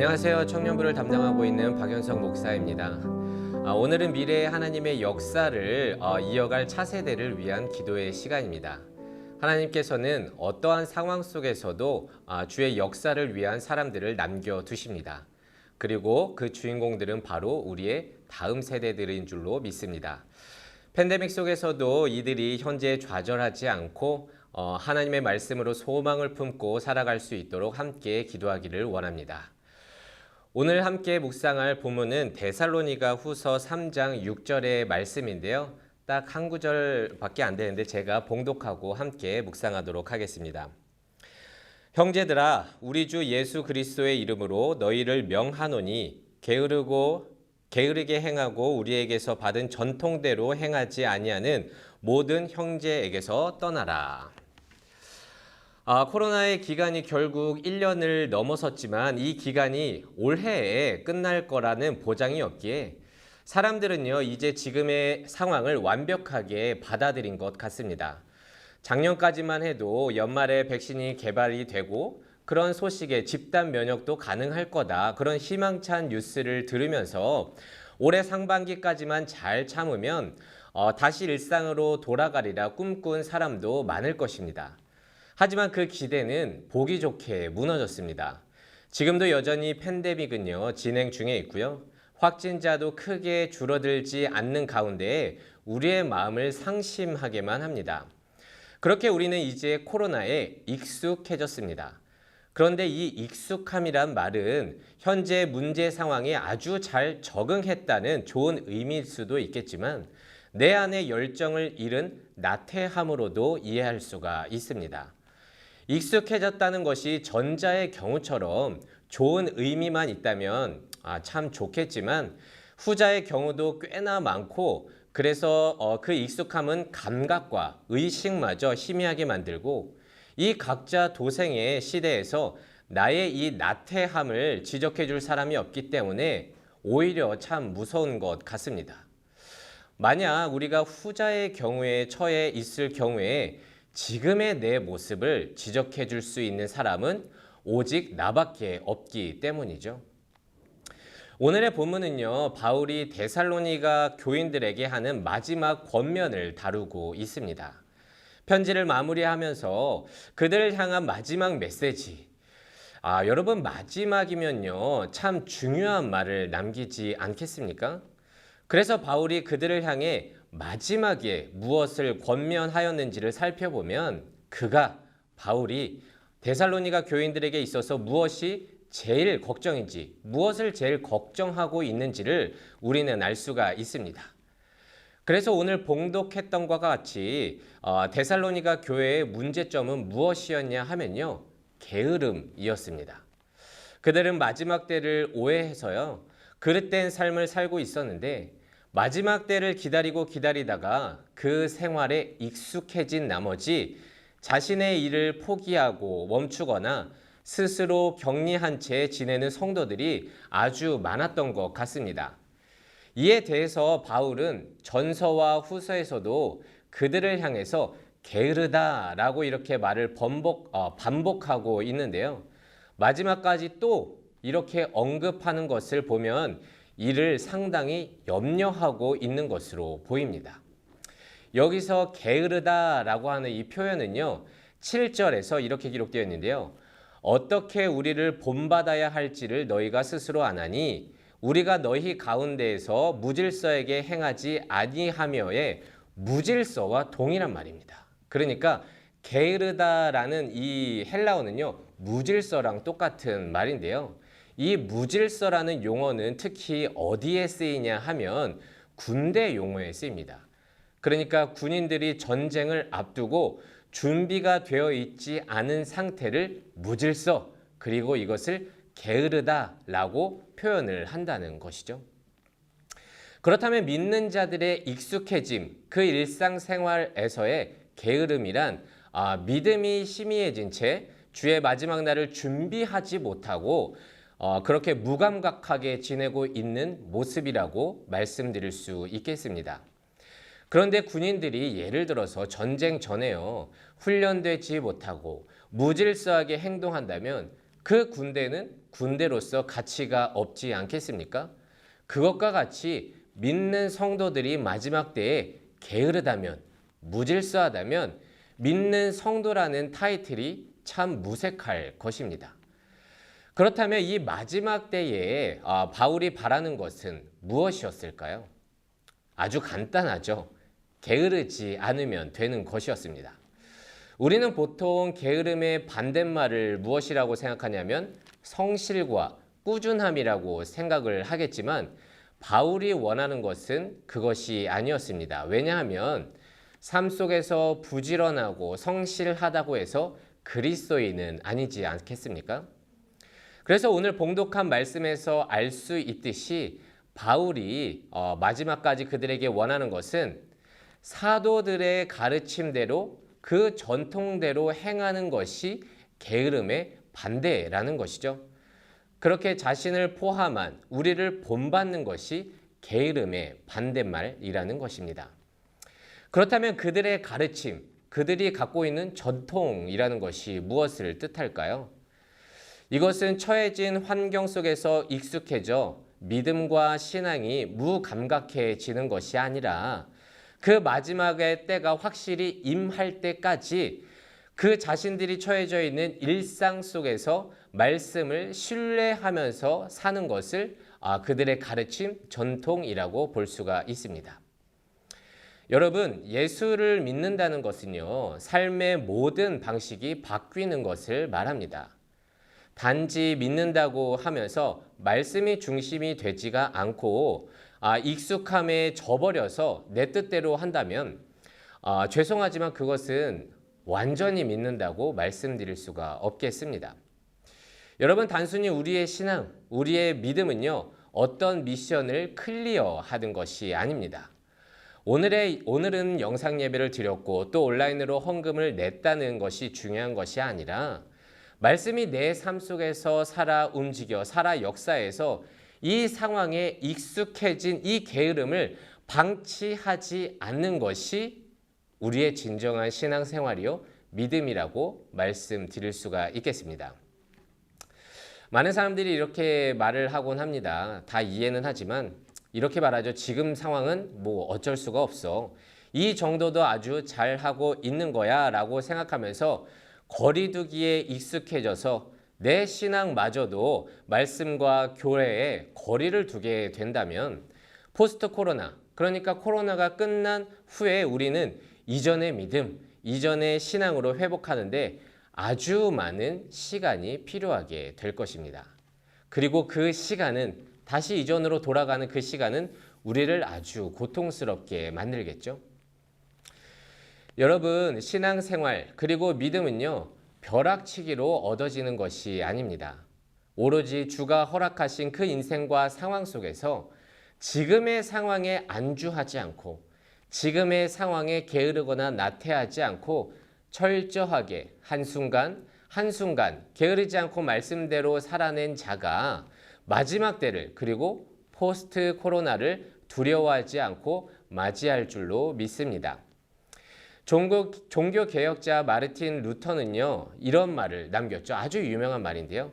안녕하세요. 청년부를 담당하고 있는 박연석 목사입니다. 오늘은 미래의 하나님의 역사를 이어갈 차세대를 위한 기도의 시간입니다. 하나님께서는 어떠한 상황 속에서도 주의 역사를 위한 사람들을 남겨두십니다. 그리고 그 주인공들은 바로 우리의 다음 세대들인 줄로 믿습니다. 팬데믹 속에서도 이들이 현재 좌절하지 않고 하나님의 말씀으로 소망을 품고 살아갈 수 있도록 함께 기도하기를 원합니다. 오늘 함께 묵상할 본문은 데살로니가 후서 3장 6절의 말씀인데요. 딱 한 구절밖에 안 되는데 제가 봉독하고 함께 묵상하도록 하겠습니다. 형제들아, 우리 주 예수 그리스도의 이름으로 너희를 명하노니 게으르게 행하고 우리에게서 받은 전통대로 행하지 아니하는 모든 형제에게서 떠나라. 코로나의 기간이 결국 1년을 넘어섰지만 이 기간이 올해에 끝날 거라는 보장이 없기에 사람들은요, 이제 지금의 상황을 완벽하게 받아들인 것 같습니다. 작년까지만 해도 연말에 백신이 개발이 되고 그런 소식에 집단 면역도 가능할 거다, 그런 희망찬 뉴스를 들으면서 올해 상반기까지만 잘 참으면 다시 일상으로 돌아가리라 꿈꾼 사람도 많을 것입니다. 하지만 그 기대는 보기 좋게 무너졌습니다. 지금도 여전히 팬데믹은요, 진행 중에 있고요. 확진자도 크게 줄어들지 않는 가운데 우리의 마음을 상심하게만 합니다. 그렇게 우리는 이제 코로나에 익숙해졌습니다. 그런데 이 익숙함이란 말은 현재 문제 상황에 아주 잘 적응했다는 좋은 의미일 수도 있겠지만 내 안의 열정을 잃은 나태함으로도 이해할 수가 있습니다. 익숙해졌다는 것이 전자의 경우처럼 좋은 의미만 있다면 참 좋겠지만 후자의 경우도 꽤나 많고 그래서 그 익숙함은 감각과 의식마저 희미하게 만들고 이 각자 도생의 시대에서 나의 이 나태함을 지적해 줄 사람이 없기 때문에 오히려 참 무서운 것 같습니다. 만약 우리가 후자의 경우에 처해 있을 경우에 지금의 내 모습을 지적해 줄 수 있는 사람은 오직 나밖에 없기 때문이죠. 오늘의 본문은요, 바울이 데살로니가 교인들에게 하는 마지막 권면을 다루고 있습니다. 편지를 마무리하면서 그들을 향한 마지막 메시지. 여러분, 마지막이면요, 참 중요한 말을 남기지 않겠습니까? 그래서 바울이 그들을 향해 마지막에 무엇을 권면하였는지를 살펴보면 바울이 데살로니가 교인들에게 있어서 무엇이 제일 걱정인지, 무엇을 제일 걱정하고 있는지를 우리는 알 수가 있습니다. 그래서 오늘 봉독했던 것과 같이 데살로니가 교회의 문제점은 무엇이었냐 하면요, 게으름이었습니다. 그들은 마지막 때를 오해해서요, 그릇된 삶을 살고 있었는데 마지막 때를 기다리다가 그 생활에 익숙해진 나머지 자신의 일을 포기하고 멈추거나 스스로 격리한 채 지내는 성도들이 아주 많았던 것 같습니다. 이에 대해서 바울은 전서와 후서에서도 그들을 향해서 게으르다라고 이렇게 말을 반복하고 있는데요. 마지막까지 또 이렇게 언급하는 것을 보면 이를 상당히 염려하고 있는 것으로 보입니다. 여기서 게으르다라고 하는 이 표현은요, 7절에서 이렇게 기록되어 있는데요. 어떻게 우리를 본받아야 할지를 너희가 스스로 아나니 우리가 너희 가운데에서 무질서에게 행하지 아니하며의 무질서와 동일한 말입니다. 그러니까 게으르다라는 이 헬라어는요, 무질서랑 똑같은 말인데요. 이 무질서라는 용어는 특히 어디에 쓰이냐 하면 군대 용어에 쓰입니다. 그러니까 군인들이 전쟁을 앞두고 준비가 되어 있지 않은 상태를 무질서, 그리고 이것을 게으르다라고 표현을 한다는 것이죠. 그렇다면 믿는 자들의 익숙해짐, 그 일상생활에서의 게으름이란 믿음이 희미해진 채 주의 마지막 날을 준비하지 못하고 그렇게 무감각하게 지내고 있는 모습이라고 말씀드릴 수 있겠습니다. 그런데 군인들이 예를 들어서 전쟁 전에요, 훈련되지 못하고 무질서하게 행동한다면 그 군대는 군대로서 가치가 없지 않겠습니까? 그것과 같이 믿는 성도들이 마지막 때에 게으르다면, 무질서하다면 믿는 성도라는 타이틀이 참 무색할 것입니다. 그렇다면 이 마지막 때에 바울이 바라는 것은 무엇이었을까요? 아주 간단하죠. 게으르지 않으면 되는 것이었습니다. 우리는 보통 게으름의 반대말을 무엇이라고 생각하냐면 성실과 꾸준함이라고 생각을 하겠지만 바울이 원하는 것은 그것이 아니었습니다. 왜냐하면 삶 속에서 부지런하고 성실하다고 해서 그리스도인은 아니지 않겠습니까? 그래서 오늘 봉독한 말씀에서 알 수 있듯이 바울이 마지막까지 그들에게 원하는 것은 사도들의 가르침대로 그 전통대로 행하는 것이 게으름의 반대라는 것이죠. 그렇게 자신을 포함한 우리를 본받는 것이 게으름의 반대말이라는 것입니다. 그렇다면 그들의 가르침, 그들이 갖고 있는 전통이라는 것이 무엇을 뜻할까요? 이것은 처해진 환경 속에서 익숙해져 믿음과 신앙이 무감각해지는 것이 아니라 그 마지막의 때가 확실히 임할 때까지 그 자신들이 처해져 있는 일상 속에서 말씀을 신뢰하면서 사는 것을 그들의 가르침, 전통이라고 볼 수가 있습니다. 여러분, 예수를 믿는다는 것은요, 삶의 모든 방식이 바뀌는 것을 말합니다. 단지 믿는다고 하면서 말씀이 중심이 되지가 않고 익숙함에 져버려서 내 뜻대로 한다면 죄송하지만 그것은 완전히 믿는다고 말씀드릴 수가 없겠습니다. 여러분, 단순히 우리의 신앙, 우리의 믿음은요, 어떤 미션을 클리어하는 것이 아닙니다. 오늘은 영상 예배를 드렸고 또 온라인으로 헌금을 냈다는 것이 중요한 것이 아니라 말씀이 내 삶 속에서 살아 움직여, 살아 역사에서 이 상황에 익숙해진 이 게으름을 방치하지 않는 것이 우리의 진정한 신앙생활이요, 믿음이라고 말씀드릴 수가 있겠습니다. 많은 사람들이 이렇게 말을 하곤 합니다. 다 이해는 하지만 이렇게 말하죠. 지금 상황은 뭐 어쩔 수가 없어. 이 정도도 아주 잘하고 있는 거야 라고 생각하면서 거리두기에 익숙해져서 내 신앙마저도 말씀과 교회에 거리를 두게 된다면 포스트 코로나, 그러니까 코로나가 끝난 후에 우리는 이전의 믿음, 이전의 신앙으로 회복하는데 아주 많은 시간이 필요하게 될 것입니다. 그리고 그 시간은 다시 이전으로 돌아가는 그 시간은 우리를 아주 고통스럽게 만들겠죠. 여러분, 신앙생활 그리고 믿음은요, 벼락치기로 얻어지는 것이 아닙니다. 오로지 주가 허락하신 그 인생과 상황 속에서 지금의 상황에 안주하지 않고 지금의 상황에 게으르거나 나태하지 않고 철저하게 한순간 한순간 게으르지 않고 말씀대로 살아낸 자가 마지막 때를 그리고 포스트 코로나를 두려워하지 않고 맞이할 줄로 믿습니다. 종교개혁자 마르틴 루터는요, 이런 말을 남겼죠. 아주 유명한 말인데요.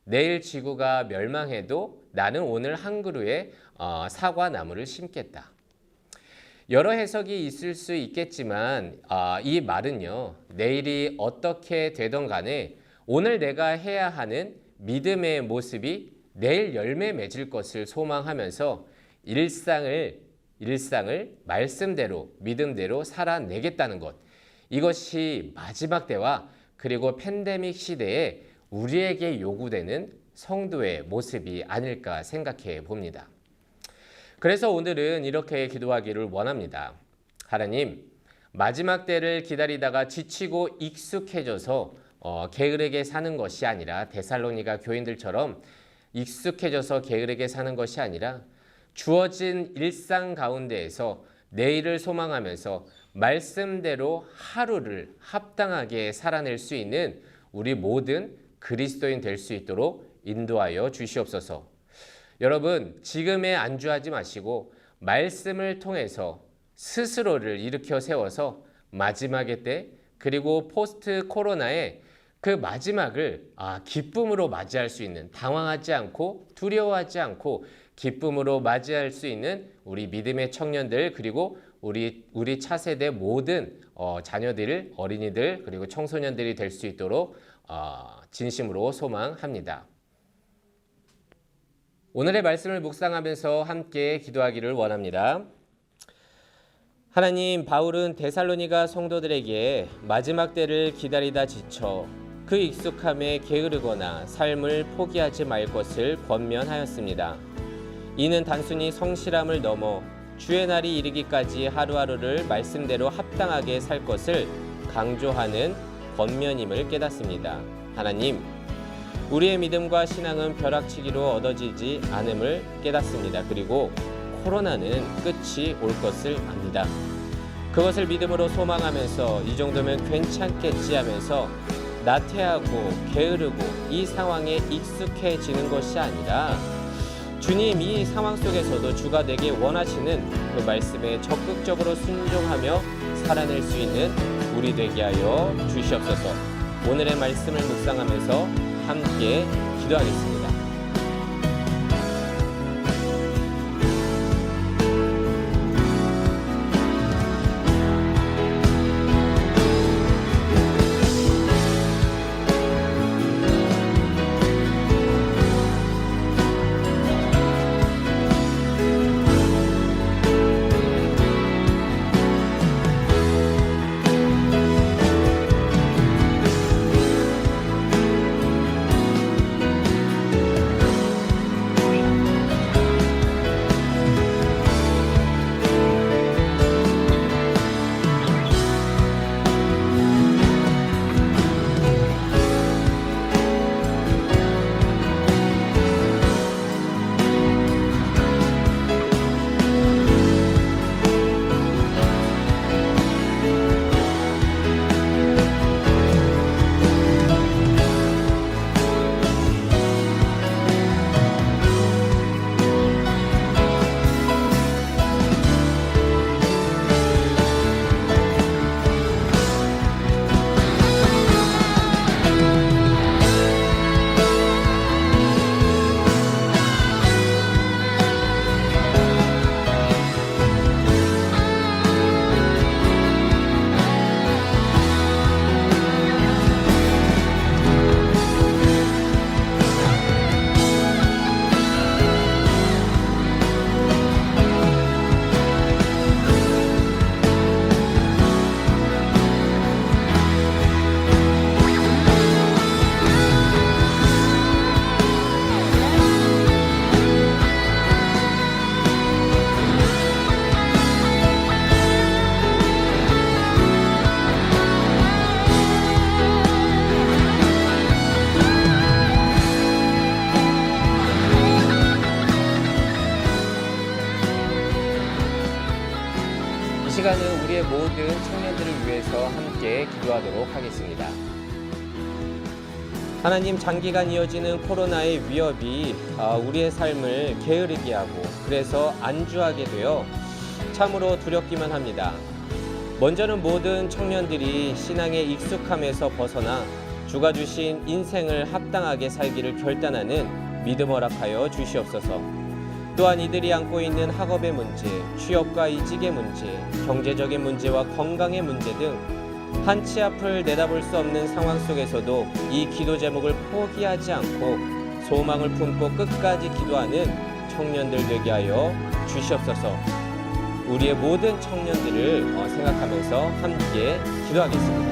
내일 지구가 멸망해도 나는 오늘 한 그루의 사과나무를 심겠다. 여러 해석이 있을 수 있겠지만 이 말은요, 내일이 어떻게 되던 간에 오늘 내가 해야 하는 믿음의 모습이 내일 열매 맺을 것을 소망하면서 일상을 말씀대로 믿음대로 살아내겠다는 것, 이것이 마지막 때와 그리고 팬데믹 시대에 우리에게 요구되는 성도의 모습이 아닐까 생각해 봅니다. 그래서 오늘은 이렇게 기도하기를 원합니다. 하나님, 마지막 때를 기다리다가 지치고 익숙해져서 게으르게 사는 것이 아니라 데살로니가 교인들처럼 익숙해져서 게으르게 사는 것이 아니라 주어진 일상 가운데에서 내일을 소망하면서 말씀대로 하루를 합당하게 살아낼 수 있는 우리 모든 그리스도인 될 수 있도록 인도하여 주시옵소서. 여러분, 지금에 안주하지 마시고 말씀을 통해서 스스로를 일으켜 세워서 마지막의 때 그리고 포스트 코로나에 그 마지막을 기쁨으로 맞이할 수 있는, 당황하지 않고 두려워하지 않고 기쁨으로 맞이할 수 있는 우리 믿음의 청년들, 그리고 우리 차세대 모든 자녀들, 어린이들, 그리고 청소년들이 될 수 있도록 진심으로 소망합니다. 오늘의 말씀을 묵상하면서 함께 기도하기를 원합니다. 하나님, 바울은 데살로니가 성도들에게 마지막 때를 기다리다 지쳐 그 익숙함에 게으르거나 삶을 포기하지 말 것을 권면하였습니다. 이는 단순히 성실함을 넘어 주의 날이 이르기까지 하루하루를 말씀대로 합당하게 살 것을 강조하는 권면임을 깨닫습니다. 하나님, 우리의 믿음과 신앙은 벼락치기로 얻어지지 않음을 깨닫습니다. 그리고 코로나는 끝이 올 것을 압니다. 그것을 믿음으로 소망하면서 이 정도면 괜찮겠지 하면서 나태하고 게으르고 이 상황에 익숙해지는 것이 아니라 주님, 이 상황 속에서도 주가 내게 원하시는 그 말씀에 적극적으로 순종하며 살아낼 수 있는 우리 되게 하여 주시옵소서. 오늘의 말씀을 묵상하면서 함께 기도하겠습니다. 이 시간은 우리의 모든 청년들을 위해서 함께 기도하도록 하겠습니다. 하나님, 장기간 이어지는 코로나의 위협이 우리의 삶을 게으르게 하고 그래서 안주하게 되어 참으로 두렵기만 합니다. 먼저는 모든 청년들이 신앙의 익숙함에서 벗어나 주가 주신 인생을 합당하게 살기를 결단하는 믿음 허락하여 주시옵소서. 또한 이들이 안고 있는 학업의 문제, 취업과 이직의 문제, 경제적인 문제와 건강의 문제 등 한치 앞을 내다볼 수 없는 상황 속에서도 이 기도 제목을 포기하지 않고 소망을 품고 끝까지 기도하는 청년들 되게 하여 주시옵소서. 우리의 모든 청년들을 생각하면서 함께 기도하겠습니다.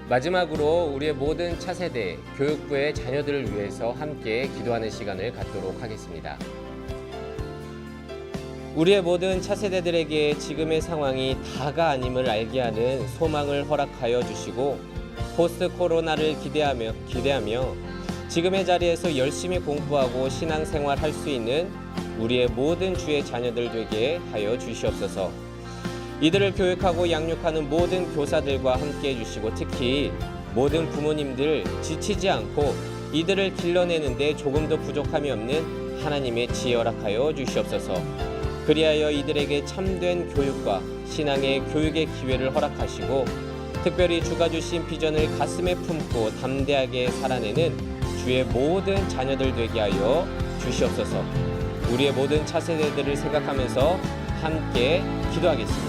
마지막으로 우리의 모든 차세대 교육부의 자녀들을 위해서 함께 기도하는 시간을 갖도록 하겠습니다. 우리의 모든 차세대들에게 지금의 상황이 다가 아님을 알게 하는 소망을 허락하여 주시고 포스트 코로나를 기대하며 지금의 자리에서 열심히 공부하고 신앙생활 할 수 있는 우리의 모든 주의 자녀들 되게 하여 주시옵소서. 이들을 교육하고 양육하는 모든 교사들과 함께 해주시고 특히 모든 부모님들 지치지 않고 이들을 길러내는데 조금도 부족함이 없는 하나님의 지혜 허락하여 주시옵소서. 그리하여 이들에게 참된 교육과 신앙의 교육의 기회를 허락하시고 특별히 주가 주신 비전을 가슴에 품고 담대하게 살아내는 주의 모든 자녀들 되게 하여 주시옵소서. 우리의 모든 차세대들을 생각하면서 함께 기도하겠습니다.